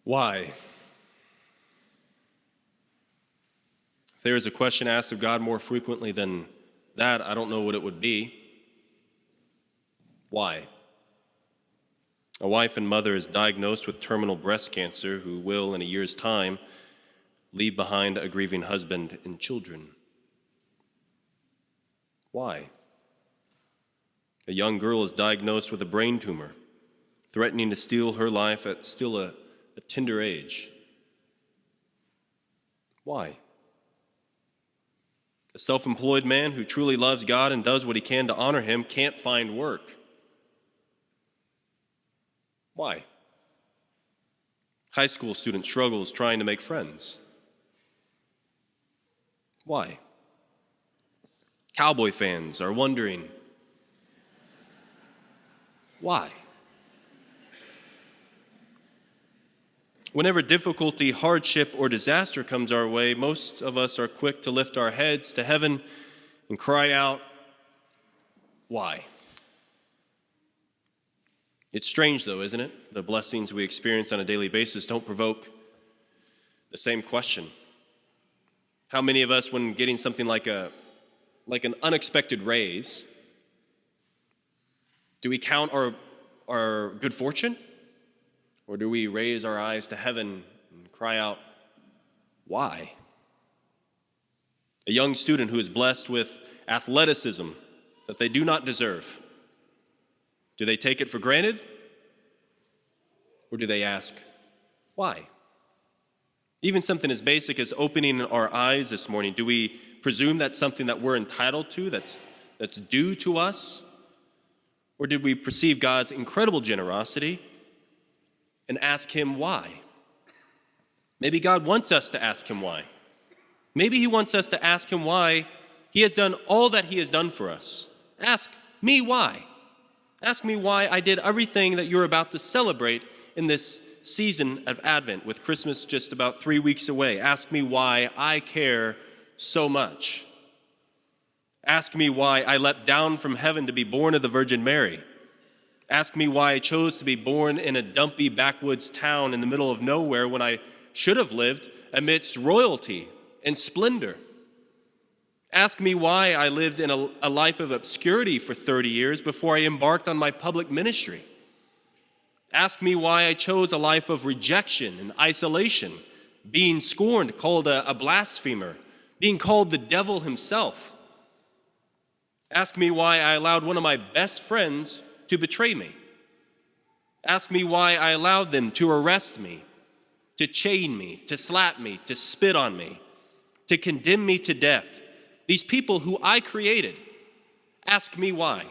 Why? If there is a question asked of God more frequently than that, I don't know what it would be. Why? A wife and mother is diagnosed with terminal breast cancer who will, in a year's time, leave behind a grieving husband and children. Why? A young girl is diagnosed with a brain tumor, threatening to steal her life at still a tender age. Why? A self-employed man who truly loves God and does what he can to honor him can't find work. Why? High school student struggles trying to make friends. Why? Cowboy fans are wondering, why? Whenever difficulty, hardship, or disaster comes our way, most of us are quick to lift our heads to heaven and cry out, why? It's strange, though, isn't it? The blessings we experience on a daily basis don't provoke the same question. How many of us, when getting something like an unexpected raise, do we count our good fortune? Or do we raise our eyes to heaven and cry out, why? A young student who is blessed with athleticism that they do not deserve, do they take it for granted? Or do they ask, why? Even something as basic as opening our eyes this morning, do we presume that's something that we're entitled to, that's due to us? Or did we perceive God's incredible generosity and ask him why? Maybe God wants us to ask him why. Maybe he wants us to ask him why he has done all that he has done for us. Ask me why. Ask me why I did everything that you're about to celebrate in this season of Advent, with Christmas just about 3 weeks away. Ask me why I care so much. Ask me why I leapt down from heaven to be born of the Virgin Mary. Ask me why I chose to be born in a dumpy backwoods town in the middle of nowhere when I should have lived amidst royalty and splendor. Ask me why I lived in a life of obscurity for 30 years before I embarked on my public ministry. Ask me why I chose a life of rejection and isolation, being scorned, called a blasphemer, being called the devil himself. Ask me why I allowed one of my best friends to betray me. Ask me why I allowed them to arrest me, to chain me, to slap me, to spit on me, to condemn me to death. These people who I created. Ask me why.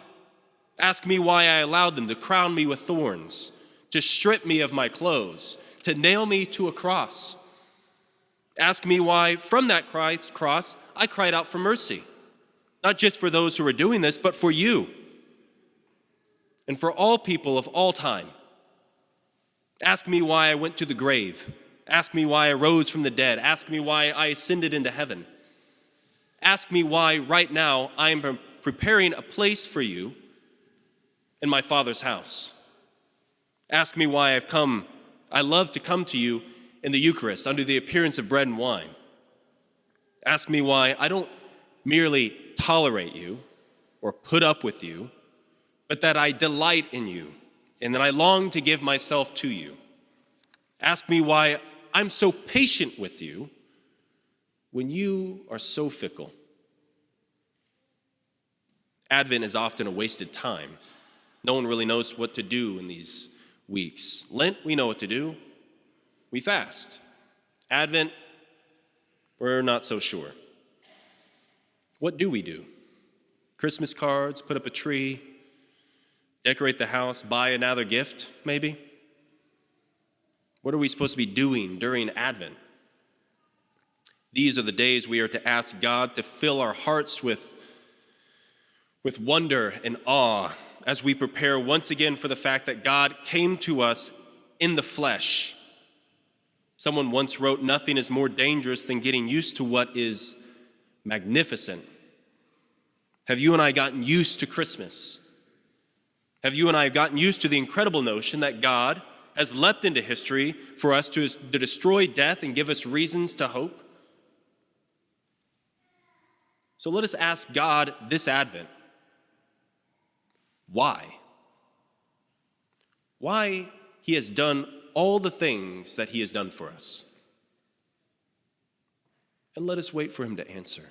Ask me why I allowed them to crown me with thorns, to strip me of my clothes, to nail me to a cross. Ask me why from that cross I cried out for mercy, not just for those who are doing this, but for you and for all people of all time. Ask me why I went to the grave. Ask me why I rose from the dead. Ask me why I ascended into heaven. Ask me why right now I am preparing a place for you in my Father's house. Ask me why I love to come to you in the Eucharist under the appearance of bread and wine. Ask me why I don't merely tolerate you or put up with you, but that I delight in you and that I long to give myself to you. Ask me why I'm so patient with you when you are so fickle. Advent is often a wasted time. No one really knows what to do in these weeks. Lent, we know what to do. We fast. Advent, we're not so sure. What do we do? Christmas cards, put up a tree, decorate the house, buy another gift, maybe? What are we supposed to be doing during Advent? These are the days we are to ask God to fill our hearts with wonder and awe as we prepare once again for the fact that God came to us in the flesh. Someone once wrote, "Nothing is more dangerous than getting used to what is magnificent." Have you and I gotten used to Christmas? Have you and I gotten used to the incredible notion that God has leapt into history for us to destroy death and give us reasons to hope. So let us ask God this Advent, why? Why he has done all the things that he has done for us. And let us wait for him to answer.